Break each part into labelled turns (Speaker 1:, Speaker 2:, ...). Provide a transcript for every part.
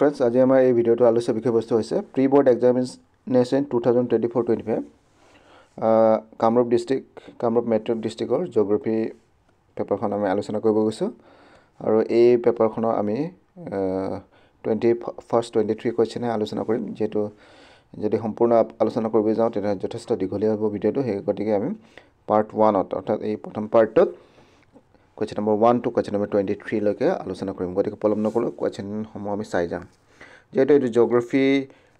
Speaker 1: Friends आज आम video आलोच्य विषय वस्तु pre board examination 2024-25 Kamrup district Kamrup metro डिस्ट्रिक्टर जिओग्राफी पेपारखन आम आलोचना कर और ये पेपारखन आम 21-23 क्वेश्चन आलोचना करें जीतु जो सम्पूर्ण आलोचना कर जाऊँ यथेष्ट दीघलिया भिडिओ गति के आम पार्ट 1 अर्थात ये प्रथम part question number 1 to question number 23 लैके आलोचना करें गति के पलम नकलो क्वेश्चन समूह आम चाई जाम जेहेतु ये जिओग्राफी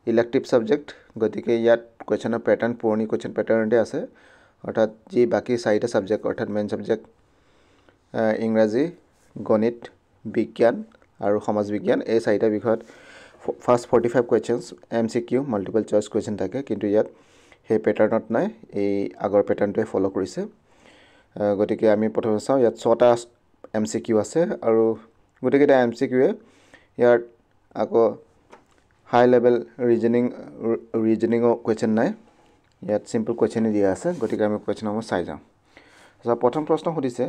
Speaker 1: इलेक्टिव सब्जेक्ट गति के इतना क्वेश्चन पैटार्न पुरानी क्वेश्चन पैटार्न आसे अर्थात जी बाकी 4टा सब्जेक्ट अर्थात मेन सब्जेक्ट इंग्राजी गणित विज्ञान और समाज विज्ञान ये 4टा विषय first 45 question MCQ multiple choice question থাকে কিন্তু ইয়াত हे पैटार्नत নাই এই আগৰ पैटार्नটোৱে ফলো কৰিছে গতিকে আমি প্ৰথমে চাওঁ ইয়াত 6টা MCQ আছে আৰু গতিকেটা MCQ ইয়াত আকৌ हाई लेवल रिजनिंग क्वेश्चन ना इतना सिम्पल क्वेश्चन दिया आसे गति के क्वेश्चन चाई जाऊँ प्रथम प्रश्न सुधिसे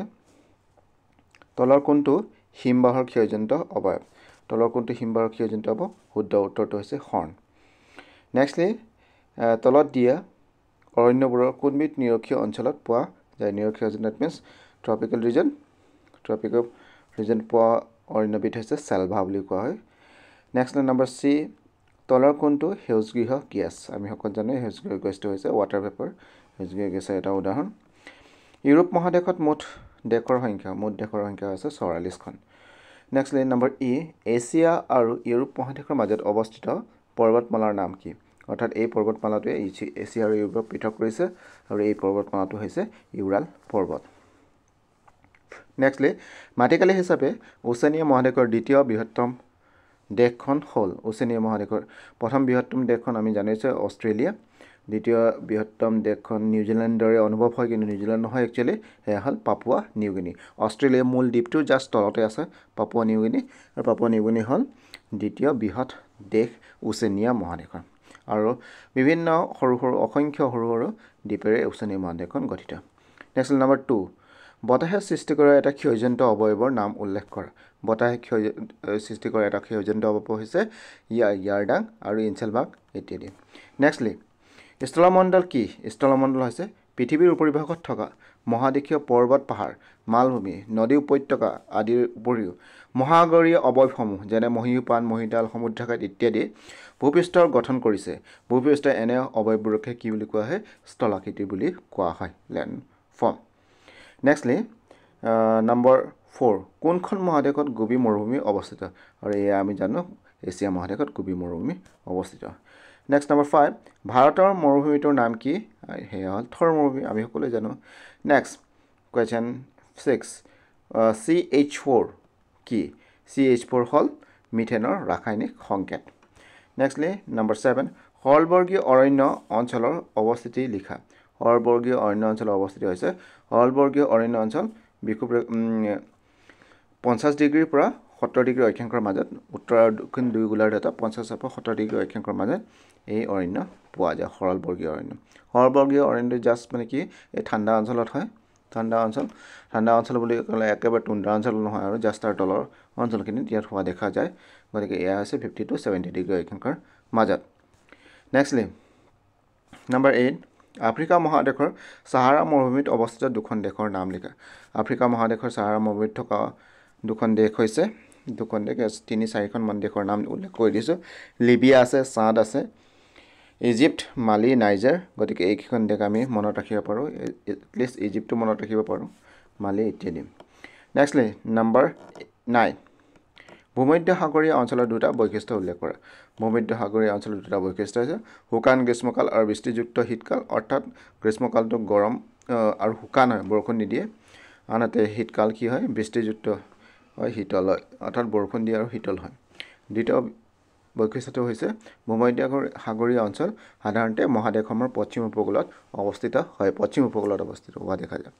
Speaker 1: तलर कोनটো हिमबाहर क्षयजनित अवयव तलर कोनটো हिमबाहर क्षयजनित अवयव शुद्ध उत्तर तो हर्न नेक्स्टली तलत दिया अरण्यबोर कोनबिध निरक्षीय अंचलत पा जाए निरक्षीय दैट मीन्स ट्रपिकल रिजन पा अरण्यबिध सेलभा बुली कोৱা হয় नेक्स्ट नम्बर सी तलर कोनটো সেউজগৃহ गैस आम सकल जानो সেউজগৃহ गैसটো वाटर वेपर সেউজগৃহ गैसर এটা उदाहरण यूरोप महादेशत मुठ देशर संख्या আছে 44খন नेक्स्ट नम्बर ई एशिया और यूरोप महादेशर मजत अवस्थित पर्वतमालार नाम कि अर्थात ये पर्वतमालाटोৱে एशिया और यूरोप पृथक কৰিছে और ये पर्वतमालाটো হৈছে यूराल पर्वत नेक्स्ट माटिकाली हिसाबे ओशेनिया महादेशर द्वितीय बृहत्तम देशखन हल ओशेनिया महादेशर प्रथम बृहत्तम देशखन आम जानी अस्ट्रेलिया द्वितीय बृहत्तम देशखन निउजिलैंडर अनुभव है कि निउजिलैंड नहीं एक्चुअली सेया हल पापुआ निउगिनी अस्ट्रेलिया मूल द्वीपटो जस्ट तलते आछे पापुआ निउगिनी और पापुआ निउगिनी हल द्वितीय बृहत देश ओशेनिया महादेशर और विभिन्न सरू सरू असंख्य सरू सरू द्वीपेरे ओशेनिया महादेशखन गठित नेक्स्ट नम्बर 2 बताहे सृष्टि কৰা এটা ক্ষয়জনিত অবয়ৱৰ নাম উল্লেখ কৰা बताहे सृष्टि কৰা এটা ক্ষয়জনিত অবয়ৱ হৈছে ইয়াৰডাং আৰু ইনচেলবাগ ইত্যাদি নেক্সটলি স্থলমণ্ডল কি স্থলমণ্ডল হৈছে পৃথিৱীৰ উপৰিভাগত থকা মহাদেশীয় পৰ্বত পাহাৰ মালভূমি নদী উপত্যকা আদিৰ উপৰিও মহাসাগৰীয় অবয়ৱসমূহ যেনে মহীপান মহীডাল সমুদ্ৰঘাট ইত্যাদি ভূপৃষ্ঠৰ গঠন কৰিছে ভূপৃষ্ঠৰ এনে অবয়ৱবোৰকে কি বুলি কোৱা হয় স্থলাকৃতি বুলি কোৱা হয় লেণ্ড ফৰ্ম नेक्स्टली नम्बर 4 कोनখন महादेशत गोबी मरुभूमि अवस्थित और ये आम जानो एशिया महादेशत गोबी मरुभूमि अवस्थित नेक्स्ट नम्बर 5 भारतर मरुभूमिटर नाम कि सेया हल थर मरुभूमि आम सकले जानो नेक्स्ट क्वेश्चन 6 CH4 कि CH4 हल मिथेनर रासायनिक संकेत नेक्स्टली नम्बर 7 हलबर्गीय अरण्य अंचলৰ अवस्थिति लिखा हलबर्गीय अरण्य अंचल अवस्थित है हलबर्गीय अरण्य अंचल विषुव 50 डिग्री पर 70 डिग्री अक्षांशर मजत उत्तर और दक्षिण दुई गोलार डाटा 50 पर 70 डिग्री अक्षांशर मजत ये अरण्य पा जाए हलबर्गीय अरण्य जस्ट मैं कि ठंडा अंचल है ठंडा अंचल बुली कले एकेबारे टुंड्रा अंचल নহয় और जस्ट तार तलर अंचलखिनि इतना हुआ देखा जाए गति के 50 to 70 डिग्री अक्षांशर मजत नेक्स्टली नम्बर 8 आफ्रिका महादेशर साहारा मरुभूमित अवस्थित दुखन देशर नाम लिखा आफ्रिका महादेशर साहारा मरुभूमित थका दुखन देश হৈছে दुखन देश 3-4খন মান देशर नाम उल्लेख कर दिसो लिबिया আছে चाद আছে इजिप्ट माली नाइजार गति के এইখন देश आम मन रखिब पारो एटलिस्ट इजिप्टो मन रखिब पारो माली इत्यादि नेक्स्टली नम्बर 9 भूमध्यसागरीय अंचल दुटा वैशिष्ट्य उल्लेख करा भूमध्यसागरीय अंचल दुटा वैशिष्ट्य है शुकान ग्रीष्मकाल और बृष्टियुक्त शीतकाल अर्थात ग्रीष्मकाल तो गरम और शुकान है बरषुण निदिए आनते शीतकाल कि है बृष्टियुक्त शीतल है अर्थात बरषुण दिए और शीतल है द्वितीय वैशिष्ट्य भूमध्यसागरीय अंचल साधारणते महादेशर पश्चिम उपकूलत अवस्थित है पश्चिम उपकूलत अवस्थित हुआ देखा जाए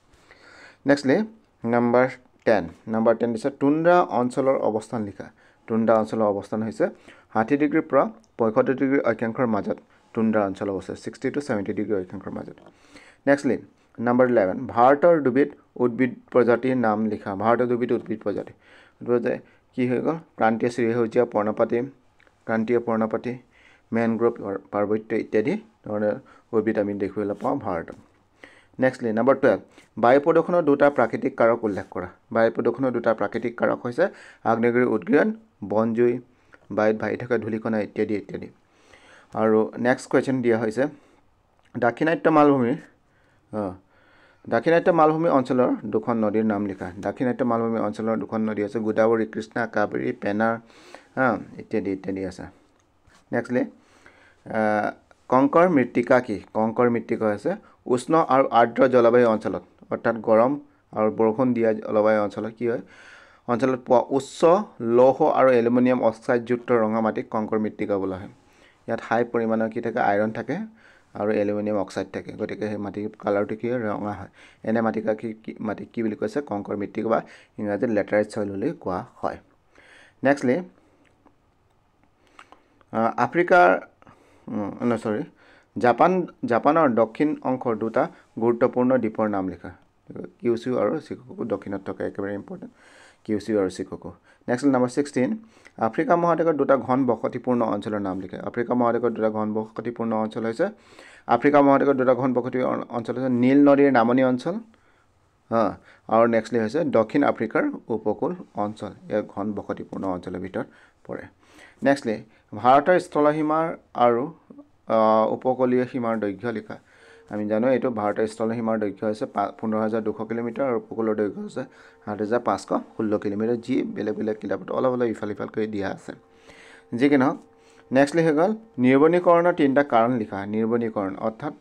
Speaker 1: नेक्स्टली नम्बर 10 दिছে टुंड्रा अंचলৰ अवस्थान लिखा टुंड्रा अंचলৰ अवस्थान হৈছে 60 डिग्री पर 75 डिग्री अक्षांशर मजत टुंड्रा अंचल अवस्थित 60 to 70 डिग्री अक्षांशर मजत नेक्स्टली नम्बर 11 भारतर दुबिध उद्भिद प्रजातिर नाम लिखा भारतर दुबिध उद्भिद प्रजाति कि हो गल क्रांतीय श्रीसेউজীয়া पर्णपाती ক্ৰান্তীয় পৰ্ণপাতী, মেনগ্ৰোভ পাৰ্বত্য ইত্যাদি ধৰণৰ উদ্ভিদ আমি দেখিবলৈ পাওঁ ভাৰতত। নেক্সটলি নম্বৰ 12 বায়ু প্ৰদূষণৰ দুটা প্ৰাকৃতিক কাৰক উল্লেখ কৰা। বায়ু প্ৰদূষণৰ দুটা প্ৰাকৃতিক কাৰক হৈছে আগ্নেয়গিৰিৰ উদগীৰণ, বনজুই, বায়ুত ভাহি থকা ধূলিকণা ইত্যাদি ইত্যাদি। আৰু নেক্সট কুৱেশ্যন দিয়া হৈছে দাক্ষিণাত্য মালভূমি অঞ্চলৰ দুখন নদীৰ নাম লিখা। দাক্ষিণাত্য মালভূমি অঞ্চলৰ দুখন নদী আছে গোদাবৰী, কৃষ্ণা, কাবেৰী, পেনাৰ ইত্যাদি ইত্যাদি আছে। নেক্সটলি কংকৰ মৃত্তিকা কি? কংকৰ মৃত্তিকা হৈছে উষ্ণ আৰু আৰ্দ্ৰ জলবায়ু অঞ্চলত অৰ্থাৎ গৰম আৰু বৰষুণ দিয়া জলবায়ু অঞ্চলত কি হয় অঞ্চলত পোৱা উচ্চ লৌহ আৰু এলুমিনিয়াম অক্সাইডযুক্ত ৰঙা মাটিক কংকৰ মৃত্তিকা বোলা হয়। ইয়াত হাই পৰিমাণৰ কি থাকে আইৰণ থাকে আৰু এলুমিনিয়াম অক্সাইড থাকে, গতিকে সেই মাটিৰ কালাৰটো কি হয় ৰঙা হয়। এনে মাটিক কি বুলি কৈছে কংকৰ মৃত্তিকা বা ইংৰাজীত লেটাৰাইট চইল বুলি কোৱা হয়। নেক্সটলি জাপানৰ দক্ষিণ অংশৰ দুটা গুৰুত্বপূৰ্ণ দ্বীপৰ নাম লিখা। কিউছু আৰু চিকোকু দক্ষিণত থকা একেবাৰে ইম্পৰ্টেণ্ট কিউছু আৰু চিকোকু। নেক্সট নম্বৰ 16 আফ্ৰিকা মহাদেশৰ দুটা ঘন বসতিপূৰ্ণ অঞ্চলৰ নাম লিখা। আফ্ৰিকা মহাদেশৰ দুটা ঘন বসতিপূৰ্ণ অঞ্চল হৈছে নীল নদীৰ নামনি অঞ্চল আৰু নেক্সটলি হৈছে দক্ষিণ আফ্ৰিকাৰ উপকূল অঞ্চল। ইয়াৰ ঘন বসতিপূৰ্ণ অঞ্চলৰ ভিতৰত পৰে। নেক্সটলি ভাৰতৰ স্থলসীমাৰ আৰু উপকূলীয় সীমাৰ দৈৰ্ঘ্য লিখা। আমি জানো এইটো ভাৰতৰ স্থলসীমাৰ দৈৰ্ঘ্য হৈছে 15,200 কিলোমিটাৰ আৰু উপকূলৰ দৈৰ্ঘ্য হৈছে 7,516 কিলোমিটাৰ, যি বেলেগ বেলেগ কিতাপত অলপ ইফাল কৰি দিয়া আছে। যি কি নহওক নেক্সটলি হৈ গ'ল নিৰ্বনীকৰণৰ তিনিটা কাৰণ লিখা। নিৰ্বনীকৰণ অৰ্থাৎ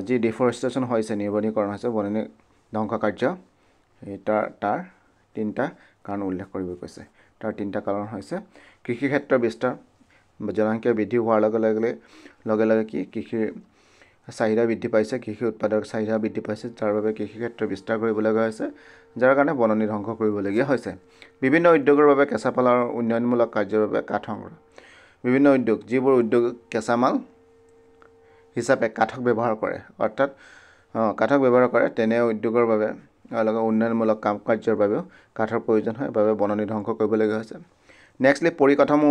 Speaker 1: যি ডিফৰেষ্টেশ্যন হৈছে, নিৰ্বনীকৰণ হৈছে বননি ধ্বংস কাৰ্য, তাৰ তিনিটা কাৰণ উল্লেখ কৰিব কৈছে। তাৰ তিনিটা কাৰণ হৈছে কৃষিক্ষেত্ৰৰ বিস্তাৰ, জনসংখ্যা বৃদ্ধি হোৱাৰ লগে লগে কি কৃষিৰ চাহিদা বৃদ্ধি পাইছে, কৃষি উৎপাদকৰ চাহিদা বৃদ্ধি পাইছে, তাৰ বাবে কৃষিক্ষেত্ৰ বিস্তাৰ কৰিবলগীয়া হৈছে, যাৰ কাৰণে বননি ধ্বংস কৰিবলগীয়া হৈছে। বিভিন্ন উদ্যোগৰ বাবে কেঁচা মালৰ উন্নয়নমূলক কাৰ্যৰ বাবে কাঠ সংগ্ৰহ। বিভিন্ন উদ্যোগ যিবোৰ উদ্যোগ কেঁচা মাল হিচাপে কাঠক ব্যৱহাৰ কৰে তেনে উদ্যোগৰ বাবে লগতে উন্নয়নমূলক কাম কাৰ্যৰ বাবেও কাঠৰ প্ৰয়োজন হয়, বাবে বননি ধ্বংস কৰিবলগীয়া হৈছে। নেক্সটলি পৰিকাঠামো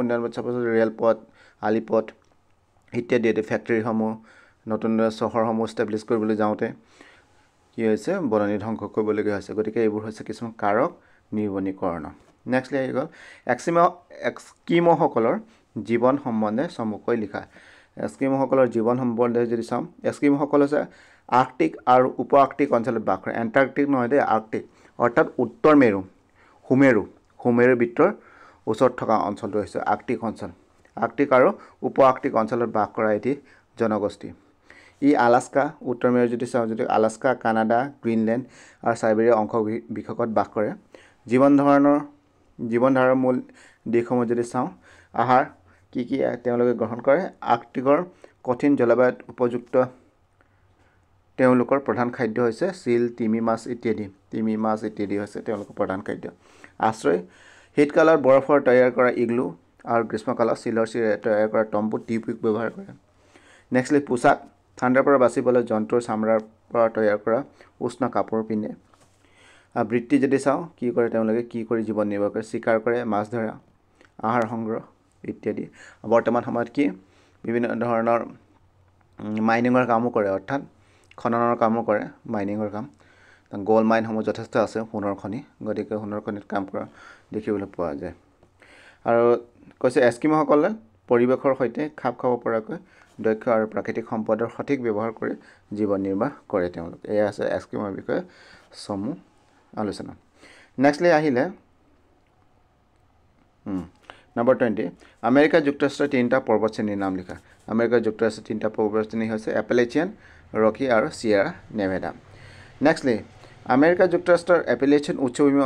Speaker 1: উন্নয়ন চাপ'জ ৰেলপথ, আলিপথ ইত্যাদি ফেক্টৰীসমূহ নতুন চহৰসমূহ ষ্টেবলিছ কৰিবলৈ যাওঁতে কি হৈছে বননি ধ্বংস কৰিবলগীয়া হৈছে। গতিকে এইবোৰ হৈছে কিছুমান কাৰক নিৰ্বনীকৰণ। নেক্সটলি আহি গ'ল এস্কিম'সকলৰ জীৱন সম্বন্ধে চমুকৈ লিখা। এস্কিম'সকলৰ জীৱন সম্বন্ধে যদি চাওঁ, এস্কিম'সকল হৈছে আৰ্কটিক আৰু উপ আৰ্কটিক অঞ্চলত বাস কৰে। এণ্টাৰ্কটিক নহয় দেই, আৰ্কটিক অৰ্থাৎ উত্তৰ মেৰু, সুমেৰু বৃত্তৰ ওচৰত থকা অঞ্চলটো হৈছে আৰ্কটিক অঞ্চল। আৰ্কটিক আৰু উপ আৰ্কটিক অঞ্চলত বাস কৰা এটি জনগোষ্ঠী। ই আলাস্কা, উত্তৰ মেৰু যদি আলাস্কা, কানাডা, গ্ৰীণলেণ্ড আৰু চাইবেৰিয়া অংশ বিশেষত বাস কৰে। জীৱন ধাৰণৰ মূল দিশসমূহ যদি চাওঁ, আহাৰ কি তেওঁলোকে গ্ৰহণ কৰে, আৰ্কটিকৰ কঠিন জলবায়ুত উপযুক্ত তেওঁলোকৰ প্ৰধান খাদ্য হৈছে চিল, তিমি মাছ ইত্যাদি হৈছে তেওঁলোকৰ প্ৰধান খাদ্য। আশ্ৰয় শীতকালত বৰফৰ তৈয়াৰ কৰা ইগলু আৰু গ্ৰীষ্মকালত চিলৰ তৈয়াৰ কৰা তম্বু টিউবিক ব্যৱহাৰ কৰে। নেক্সটলি পোচাক ঠাণ্ডাৰ পৰা বাচিবলৈ জন্তুৰ চামৰাৰ পৰা তৈয়াৰ কৰা উষ্ণ কাপোৰ পিন্ধে। বৃত্তি যদি চাওঁ কি কৰে তেওঁলোকে, কি কৰি জীৱন নিৰ্বাহ কৰে, চিকাৰ কৰে, মাছ ধৰা, আহাৰ সংগ্ৰহ ইত্যাদি। বৰ্তমান সময়ত কি বিভিন্ন ধৰণৰ মাইনিঙৰ কামো কৰে, অৰ্থাৎ খননৰ কামো কৰে, মাইনিঙৰ কাম। গ'ল্ড মাইনসমূহ যথেষ্ট আছে, সোণৰ খনি, গতিকে সোণৰ খনিত কাম কৰা দেখিবলৈ পোৱা যায়। আৰু কৈছে এস্কিম'সকলে পৰিৱেশৰ সৈতে খাপ খাব পৰাকৈ দক্ষ আৰু প্ৰাকৃতিক সম্পদৰ সঠিক ব্যৱহাৰ কৰি জীৱন নিৰ্বাহ কৰে তেওঁলোক। এয়া আছে এস্কিম'ৰ বিষয়ে চমু আলোচনা। নেক্সটলি আহিলে নম্বৰ 20 আমেৰিকা যুক্তৰাষ্ট্ৰৰ তিনিটা পৰ্বতশ্ৰেণীৰ নাম লিখা। আমেৰিকা যুক্তৰাষ্ট্ৰৰ তিনিটা পৰ্বতশ্ৰেণী হৈছে এপেলেচিয়ান, ৰকি আৰু চিয়েৰা নেভাডা। নেক্সটলি আমেৰিকা যুক্তৰাষ্ট্ৰৰ এপেলেচিয়ান উচ্চভূমি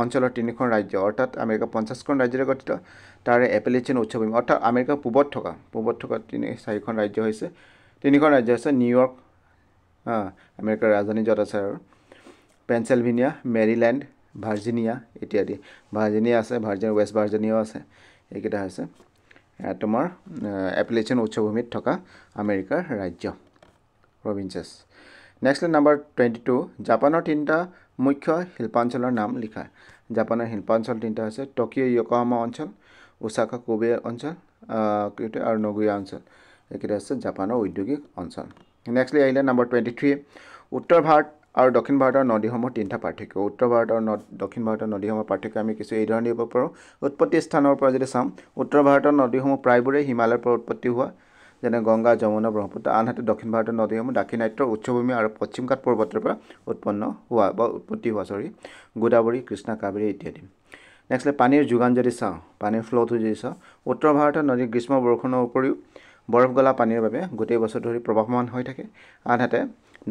Speaker 1: অঞ্চলৰ তিনিখন ৰাজ্য, অৰ্থাৎ আমেৰিকা 50খন ৰাজ্যৰে গঠিত। তাৰে এপেলেচিয়ান উচ্চভূমি অৰ্থাৎ আমেৰিকাৰ পূবত থকা তিনিখন ৰাজ্য হৈছে নিউয়ৰ্ক, আমেৰিকাৰ ৰাজধানী য'ত আছে, আৰু পেনচিলভেনিয়া, মেৰিলেণ্ড, ভাৰ্জিনিয়া ইত্যাদি। ভাৰ্জিনিয়া আছে, ৱেষ্ট ভাৰ্জিনিয়াও আছে। এইকেইটা হৈছে তোমাৰ এপেলেচিয়ান উচ্চভূমিত থকা আমেৰিকাৰ ৰাজ্য, প্ৰভিঞ্চেছ। নেক্সট নম্বৰ 22 জাপানৰ তিনিটা মুখ্য শিল্পাঞ্চলৰ নাম লিখা। জাপানৰ শিল্পাঞ্চল তিনিটা হৈছে টকিঅ' ইয়কোহামা অঞ্চল, ওচাকা কোবে অঞ্চল আৰু নগোয়া অঞ্চল এইকেইটা আছে জাপানৰ ঔদ্যোগিক অঞ্চল নেক্সটলি আহিলে নম্বৰ 23 উত্তৰ ভাৰত আৰু দক্ষিণ ভাৰতৰ নদীসমূহৰ তিনিটা পাৰ্থক্য উত্তৰ ভাৰত আৰু দক্ষিণ ভাৰতৰ নদীসমূহৰ পাৰ্থক্য আমি কিছু এই ধৰণে দিব পাৰোঁ উৎপত্তি স্থানৰ পৰা যদি চাম উত্তৰ ভাৰতৰ নদীসমূহ প্ৰায়বোৰে হিমালয়ৰ পৰা উৎপত্তি হোৱা যেনে গংগা যমুনা ব্ৰহ্মপুত্ৰ আনহাতে দক্ষিণ ভাৰতৰ নদীসমূহ দাক্ষিণাত্যৰ উচ্চভূমি আৰু পশ্চিম ঘাট পৰ্বতৰ পৰা উৎপত্তি হোৱা গোদাবৰী কৃষ্ণা কাবেৰী ইত্যাদি নেক্সটলি পানীৰ যোগান যদি চাওঁ পানীৰ ফ্ল'টো যদি চাওঁ উত্তৰ ভাৰতৰ নদী গ্ৰীষ্ম বৰষুণৰ উপৰিও বৰফ গলা পানীৰ বাবে গোটেই বছৰ ধৰি প্ৰৱাহমান হৈ থাকে আনহাতে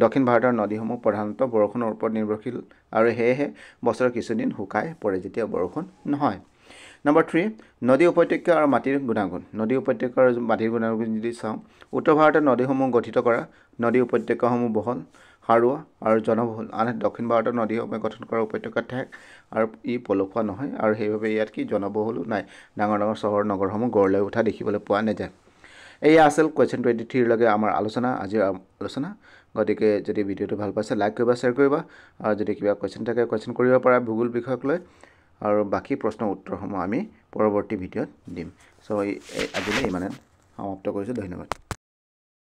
Speaker 1: দক্ষিণ ভাৰতৰ নদীসমূহ প্ৰধানতঃ বৰষুণৰ ওপৰত নিৰ্ভৰশীল আৰু সেয়েহে বছৰৰ কিছুদিন শুকাই পৰে যেতিয়া বৰষুণ নহয় নম্বৰ 3 নদী উপত্যকা আৰু মাটিৰ গুণাগুণ নদী উপত্যকা আৰু মাটিৰ গুণাগুণ যদি চাওঁ উত্তৰ ভাৰতৰ নদীসমূহ গঠিত কৰা নদী উপত্যকাসমূহ বহল সাৰুৱা আৰু জনবহুল আনহাতে দক্ষিণ ভাৰতৰ নদীসমূহে গঠন কৰা উপত্যকা ঠেক আৰু ই পলসুৱা নহয় আৰু সেইবাবে ইয়াত কি জনবহুলো নাই ডাঙৰ ডাঙৰ চহৰ নগৰসমূহ গঢ় লৈ উঠা দেখিবলৈ পোৱা নাযায় এয়া আছিল কুৱেশ্যন 23 লগে আমাৰ আজিৰ আলোচনা গতিকে যদি ভিডিঅ'টো ভাল পাইছে লাইক কৰিবা শ্বেয়াৰ কৰিবা আৰু যদি কিবা কুৱেশ্যন থাকে কুৱেশ্যন কৰিব পাৰা ভূগোল বিষয়ক লৈ আৰু বাকি প্ৰশ্নৰ উত্তৰসমূহ আমি পৰৱৰ্তী ভিডিঅ'ত দিম সো আজিলৈ ইমানে সমাপ্ত কৰিছোঁ ধন্যবাদ